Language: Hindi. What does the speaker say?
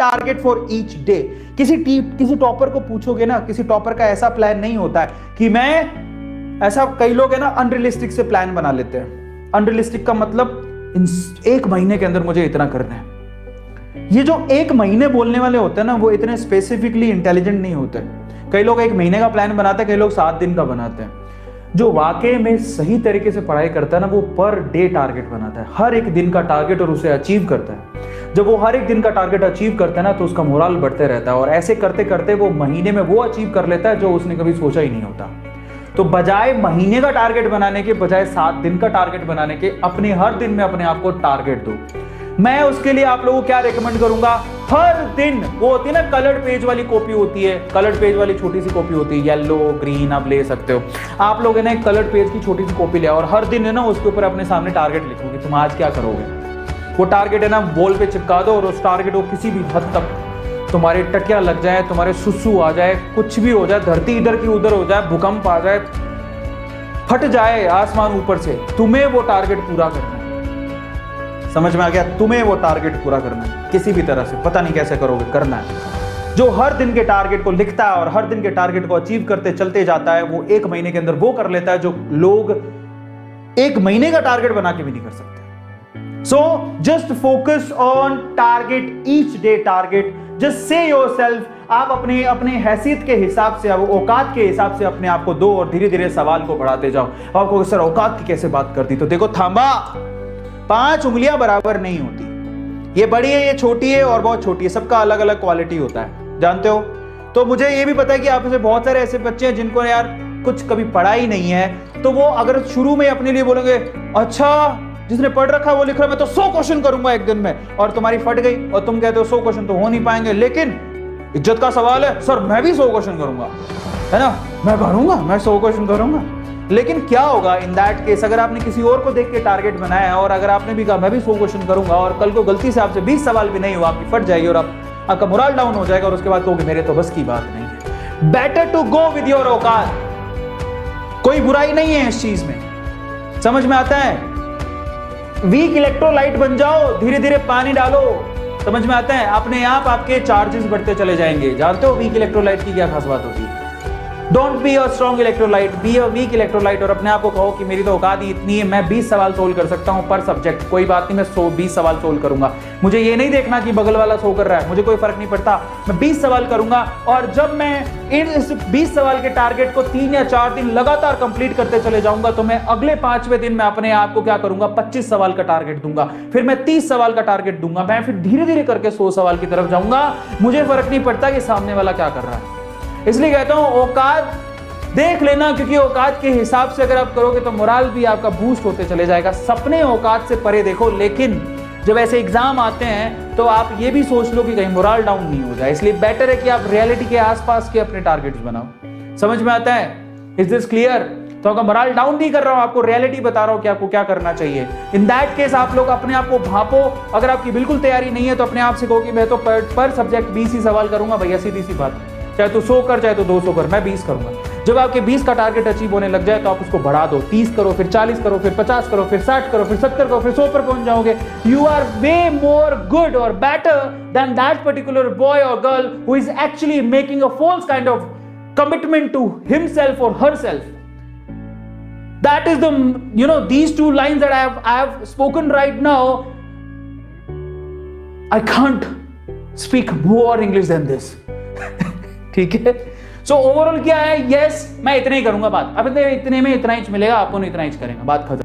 Target for each day. किसी टॉपर को पूछोगे ना, किसी टॉपर का ऐसा प्लान नहीं होता है कि मैं ऐसा, कई लोग है ना अनरियलिस्टिक से प्लान बना लेते हैं। अनरियलिस्टिक का मतलब एक महीने के अंदर मुझे इतना करना है। ये जो एक महीने बोलने वाले होते हैं ना, वो इतने स्पेसिफिकली इंटेलिजेंट नहीं होते। कई लोग एक महीने का प्लान बनाते हैं, कई लोग 7 दिन का बनाते हैं। जो वाकई में सही तरीके से पढ़ाई करता है ना, वो पर डे टारगेट बनाता है, हर एक दिन का टारगेट, और उसे अचीव करता है। जब वो हर एक दिन का टारगेट अचीव करता है ना, तो उसका मोरल बढ़ते रहता है, और ऐसे करते करते वो महीने में वो अचीव कर लेता है जो उसने कभी सोचा ही नहीं होता। तो बजाय महीने का टारगेट बनाने के, बजाय 7 दिन का टारगेट बनाने के, अपने हर दिन में अपने आप को टारगेट दो। मैं उसके लिए आप लोगों को क्या रेकमेंड करूंगा, हर दिन, वो होती है ना कलर्ड पेज वाली कॉपी होती है, कलर्ड पेज वाली छोटी सी कॉपी होती है, येलो ग्रीन आप ले सकते हो। आप लोग है ना एक कलर्ड पेज की छोटी सी कॉपी ले और हर दिन है ना उसके ऊपर अपने सामने टारगेट लिखो कि तुम आज क्या करोगे। वो टारगेट है ना वॉल पे चिपका दो, और उस टारगेट को किसी भी हद तक तुम्हारे टकिया लग जाए, तुम्हारे सुसु आ जाए, कुछ भी हो जाए, धरती इधर की उधर हो जाए, भूकंप आ जाए, फट जाए आसमान ऊपर से, तुम्हें वो टारगेट पूरा करना है। समझ में आ गया? तुम्हें वो टारगेट पूरा करना है किसी भी तरह से, पता नहीं कैसे करोगे, करना है। जो हर दिन के टारगेट को लिखता है और हर दिन के टारगेट को अचीव करते चलते जाता है, वो एक महीने के अंदर वो कर लेता है जो लोग एक महीने का टारगेट बना के भी नहीं कर सकते। So just focus on target, each day target. Just say yourself, आप अपने हैसियत के हिसाब से, औकात के हिसाब से अपने आप को दो, और धीरे धीरे सवाल को बढ़ाते जाओ। आपको सर औकात की कैसे बात करती, तो देखो थांबा, 5 उंगलियां बराबर नहीं होती। ये बड़ी है, ये छोटी है, और बहुत छोटी है, सबका अलग अलग क्वालिटी होता है, जानते हो। तो मुझे ये भी पता है कि आप में बहुत सारे ऐसे बच्चे हैं जिनको यार कुछ कभी पढ़ा ही नहीं है, तो वो अगर शुरू में अपने लिए बोलेंगे अच्छा जिसने पढ़ रखा है वो लिख रहा है, मैं तो 100 क्वेश्चन करूंगा एक दिन में, और तुम्हारी फट गई और तुम कहते हो 100 क्वेश्चन तो हो नहीं पाएंगे, लेकिन इज्जत का सवाल है, सर मैं भी 100 क्वेश्चन करूंगा, है ना, मैं करूंगा, मैं 100 क्वेश्चन करूंगा। लेकिन क्या होगा इन दैट केस, अगर आपने किसी और को देख के टारगेट बनाया है, और अगर आपने भी कहा मैं भी 100 क्वेश्चन करूंगा, और कल को गलती से आपसे 20 सवाल भी नहीं हुआ, आपकी फट जाएगी और आपका मोरल डाउन हो जाएगा, और उसके बाद कहोगे मेरे तो बस की बात नहीं है। Better to go with your औकात। कोई बुराई नहीं है इस चीज में, समझ में आता है। वीक इलेक्ट्रोलाइट बन जाओ, धीरे धीरे पानी डालो, समझ में आता है, अपने आप आपके चार्जेस बढ़ते चले जाएंगे। जानते हो वीक इलेक्ट्रोलाइट की क्या खास बात होती है? Don't be a strong electrolyte, be a weak electrolyte. और अपने आप को कहो कि मेरी तो औकात ही इतनी है, मैं 20 सवाल सोल्व कर सकता हूं पर सब्जेक्ट, कोई बात नहीं, मैं 20 सवाल सोल्व करूंगा। मुझे ये नहीं देखना कि बगल वाला 100 कर रहा है, मुझे कोई फर्क नहीं पड़ता, मैं 20 सवाल करूंगा। और जब मैं इस 20 सवाल के टारगेट को 3 या 4 दिन लगातार कंप्लीट करते चले जाऊंगा, तो मैं अगले 5वें दिन में अपने आप को क्या करूंगा, 25 सवाल का टारगेट दूंगा, फिर मैं 30 सवाल का टारगेट दूंगा, मैं फिर धीरे धीरे करके 100 सवाल की तरफ जाऊंगा। मुझे फर्क नहीं पड़ता कि सामने वाला क्या कर रहा है। इसलिए कहता हूं औकात देख लेना, क्योंकि औकात के हिसाब से अगर आप करोगे तो मोरल भी आपका बूस्ट होते चले जाएगा। सपने औकात से परे देखो, लेकिन जब ऐसे एग्जाम आते हैं तो आप ये भी सोच लो कि कहीं मोरल डाउन नहीं हो जाए। इसलिए बेटर है कि आप रियलिटी के आसपास के अपने टारगेट्स बनाओ। समझ में आता है? Is this clear? तो आपका मोरल डाउन नहीं कर रहा हूं, आपको रियलिटी बता रहा हूं कि आपको क्या करना चाहिए। इन दैट केस आप लोग अपने आप को भापो। अगर आपकी बिल्कुल तैयारी नहीं है तो अपने आप से कहो कि मैं तो पर सब्जेक्ट 20 ही सवाल करूंगा भैया, सीधी सी बात, चाहे तो 100 कर चाहे तो 200 कर, मैं 20 करूंगा। जब आपके 20 का टारगेट अचीव होने लग जाए तो आप उसको बढ़ा दो, 30 करो, फिर 40 करो, फिर 50 करो, फिर 60 करो, फिर 70 करो, फिर 100 पर पहुंच जाओगे। You are way more good और better than that particular boy और girl who is actually making a false kind of commitment to himself or herself. That is these two lines that I have spoken right now. I can't speak more English than this. ठीक है? So overall क्या है? Yes, मैं इतना ही करूंगा बात। अब इतने में इतना ही मिलेगा, आपको इतना ही करेंगे, बात खत्म।